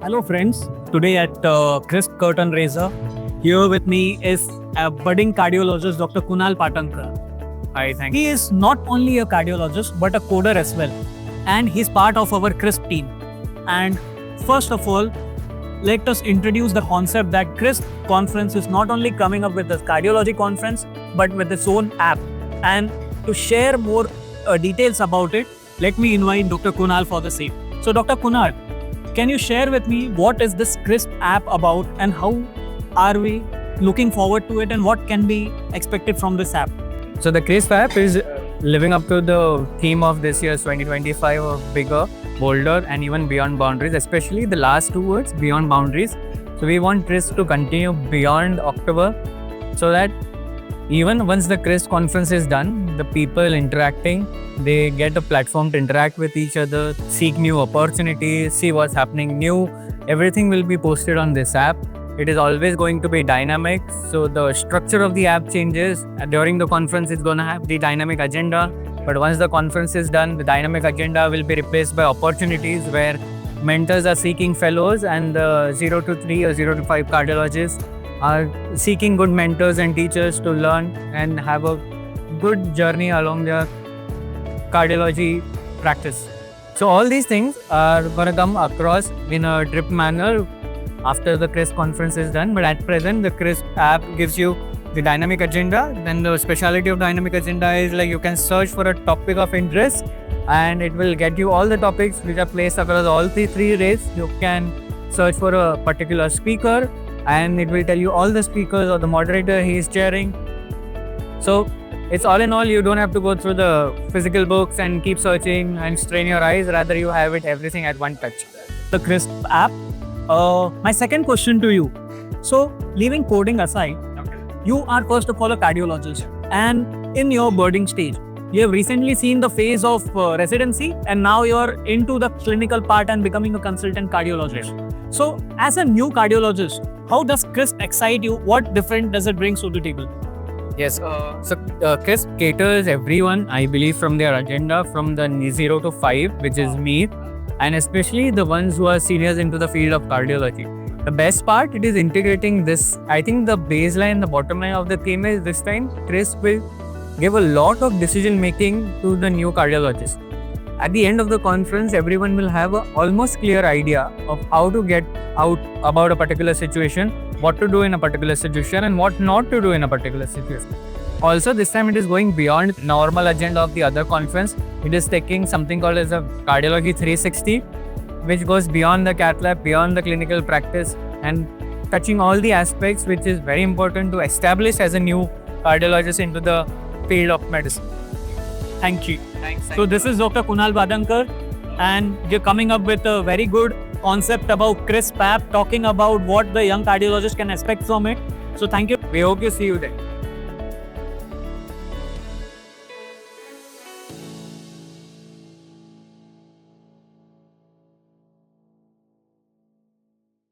Hello, friends. Today at Crisp Curtain Raiser, here with me is a budding cardiologist, Dr. Kunal Patankar. I think He is not only a cardiologist but a coder as well, and he's part of our Crisp team. And first of all, let us introduce the concept that Crisp Conference is not only coming up with the cardiology conference but with its own app. And to share more details about it, let me invite Dr. Kunal for the same. So, Dr. Kunal, can you share with me what is this Crisp app about and how are we looking forward to it and what can be expected from this app? so. The Crisp app is living up to the theme of this year's 2025 of bigger, bolder, and even beyond boundaries. Especially the last two words, beyond boundaries. So we want Crisp to continue beyond October, so that even once the Crisp conference is done, the people interacting, they get a platform to interact with each other, seek new opportunities, see what's happening new. Everything will be posted on this app. It is always going to be dynamic. So the structure of the app changes. During the conference, it's going to have the dynamic agenda. But once the conference is done, the dynamic agenda will be replaced by opportunities where mentors are seeking fellows and the 0 to 3 or 0 to 5 cardiologists are seeking good mentors and teachers to learn and have a good journey along their cardiology practice. So all these things are going to come across in a drip manner after the Crisp conference is done. But at present, the Crisp app gives you the dynamic agenda. Then the speciality of dynamic agenda is like you can search for a topic of interest and it will get you all the topics which are placed across all the three rays. You can search for a particular speaker and it will tell you all the speakers or the moderator he is chairing. So it's all in all, you don't have to go through the physical books and keep searching and strain your eyes. Rather, you have it everything at one touch. The Crisp app. My second question to you. So, leaving coding aside, you are first of all a cardiologist, and in your budding stage, you have recently seen the phase of residency, and now you're into the clinical part and becoming a consultant cardiologist. So, as a new cardiologist, how does Crisp excite you? What different does it bring to the table? Yes, so Crisp caters everyone, I believe, from their agenda from the 0 to 5, which is me, and especially the ones who are seniors into the field of cardiology. The best part, it is integrating this. I think the baseline, the bottom line of the theme is this time, Crisp will give a lot of decision making to the new cardiologist. At the end of the conference, everyone will have an almost clear idea of how to get out about a particular situation, what to do in a particular situation, and what not to do in a particular situation. Also, this time it is going beyond normal agenda of the other conference. It is taking something called as a Cardiology 360, which goes beyond the cath lab, beyond the clinical practice, and touching all the aspects which is very important to establish as a new cardiologist into the field of medicine. Thank you. So this is Dr. Kunal Patankar, and you're coming up with a very good concept about Crisp app, talking about what the young cardiologist can expect from it. So thank you. We hope you see you there.